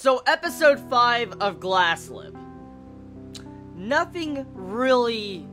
So, episode 5 of Glasslip. Nothing really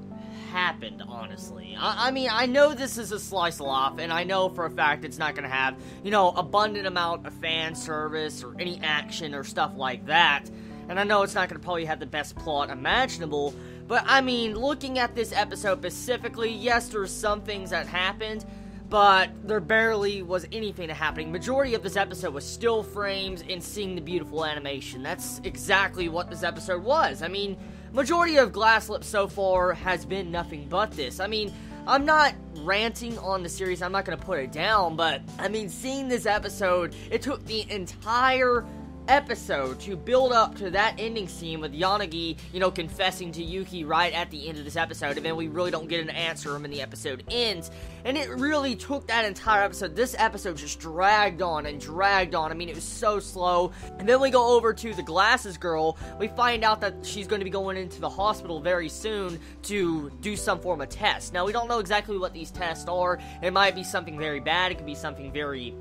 happened, honestly. I mean, I know this is a slice of life, and I know for a fact it's not going to have, abundant amount of fan service or any action or stuff like that. And I know it's not going to probably have the best plot imaginable, but I mean, looking at this episode specifically, yes, there's some things that happened, but there barely was anything happening. Majority of this episode was still frames and seeing the beautiful animation. That's exactly what this episode was. I mean, majority of Glasslip so far has been nothing but this. I mean, I'm not ranting on the series, I'm not going to put it down, but, I mean, seeing this episode, it took the entire episode to build up to that ending scene with Yanagi, confessing to Yuki right at the end of this episode, and then we really don't get an answer when the episode ends, and it really took that entire episode. This episode just dragged on and dragged on. I mean, it was so slow, and then we go over to the glasses girl. We find out that she's going to be going into the hospital very soon to do some form of test. Now, we don't know exactly what these tests are. It might be something very bad, it could be something very,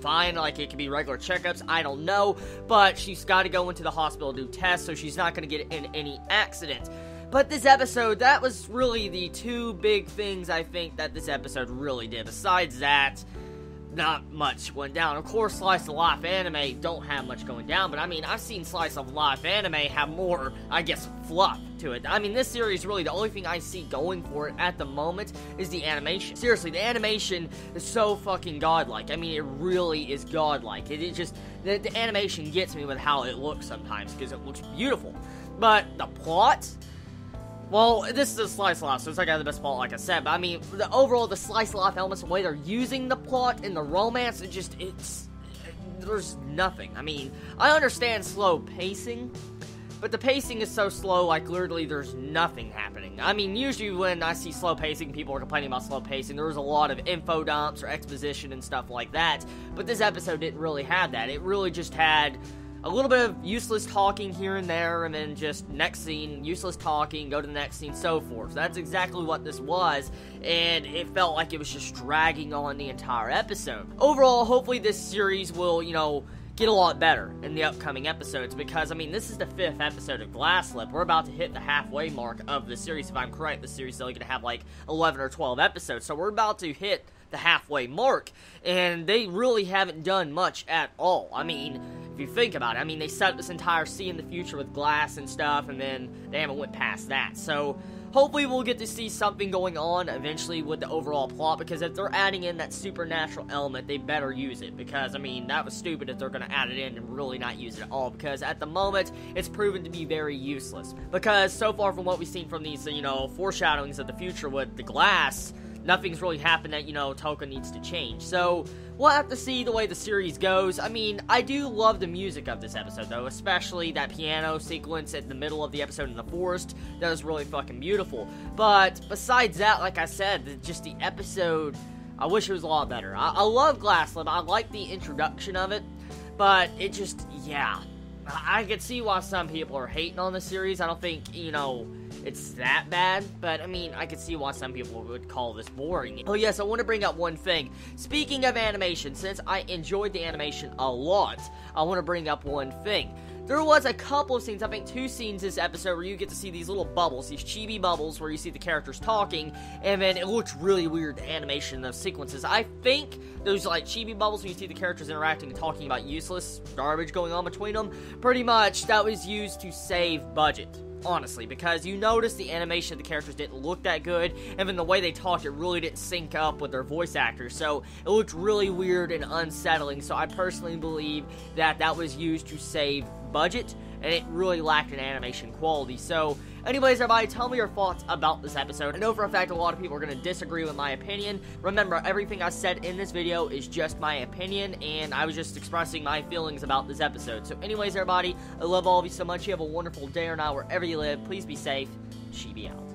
fine, like it could be regular checkups, I don't know, but she's got to go into the hospital to do tests, so she's not going to get in any accident. But this episode, that was really the two big things I think that this episode really did. Besides that, not much went down. Of course, Slice of Life anime don't have much going down, but I mean, I've seen Slice of Life anime have more, I guess, fluff to it. I mean, this series, really, the only thing I see going for it at the moment is the animation. Seriously, the animation is so fucking godlike. I mean, it really is godlike. It just, the animation gets me with how it looks sometimes, because it looks beautiful. But the plot, well, this is a slice of life, so it's not got the best plot, like I said, but I mean, the slice of life elements, the way they're using the plot and the romance, there's nothing. I mean, I understand slow pacing, but the pacing is so slow, like, literally, there's nothing happening. I mean, usually when I see slow pacing, people are complaining about slow pacing. There was a lot of info dumps or exposition and stuff like that, but this episode didn't really have that. It really just had a little bit of useless talking here and there, and then just next scene, useless talking, go to the next scene, so forth. That's exactly what this was, and it felt like it was just dragging on the entire episode. Overall, hopefully this series will, get a lot better in the upcoming episodes, because, I mean, this is the 5th episode of Glasslip. We're about to hit the halfway mark of the series. If I'm correct, the series is only going to have, like, 11 or 12 episodes, so we're about to hit the halfway mark, and they really haven't done much at all. I mean, if you think about it, I mean, they set up this entire scene in the future with glass and stuff, and then they haven't went past that, so hopefully we'll get to see something going on eventually with the overall plot, because if they're adding in that supernatural element, they better use it, because, I mean, that was stupid if they're going to add it in and really not use it at all, because at the moment, it's proven to be very useless, because so far from what we've seen from these, foreshadowings of the future with the glass, nothing's really happened that, Toka needs to change. So, we'll have to see the way the series goes. I mean, I do love the music of this episode, though, especially that piano sequence at the middle of the episode in the forest. That was really fucking beautiful. But, besides that, like I said, just the episode, I wish it was a lot better. I love Glasslip. I like the introduction of it, but it just, yeah. I can see why some people are hating on the series. I don't think, it's that bad, but, I mean, I could see why some people would call this boring. Oh, yes, I want to bring up one thing. Speaking of animation, since I enjoyed the animation a lot, I want to bring up one thing. There was a couple of scenes, I think 2 scenes this episode, where you get to see these little bubbles, these chibi bubbles, where you see the characters talking, and then it looks really weird, the animation of sequences. I think those, like, chibi bubbles where you see the characters interacting and talking about useless garbage going on between them, pretty much that was used to save budget. Honestly, because you notice the animation of the characters didn't look that good, and then the way they talked, it really didn't sync up with their voice actors, so it looked really weird and unsettling, so I personally believe that that was used to save budget, and it really lacked in animation quality. So, anyways, everybody, tell me your thoughts about this episode. I know for a fact a lot of people are going to disagree with my opinion. Remember, everything I said in this video is just my opinion, and I was just expressing my feelings about this episode. So, anyways, everybody, I love all of you so much. You have a wonderful day or night wherever you live. Please be safe. Chibi out.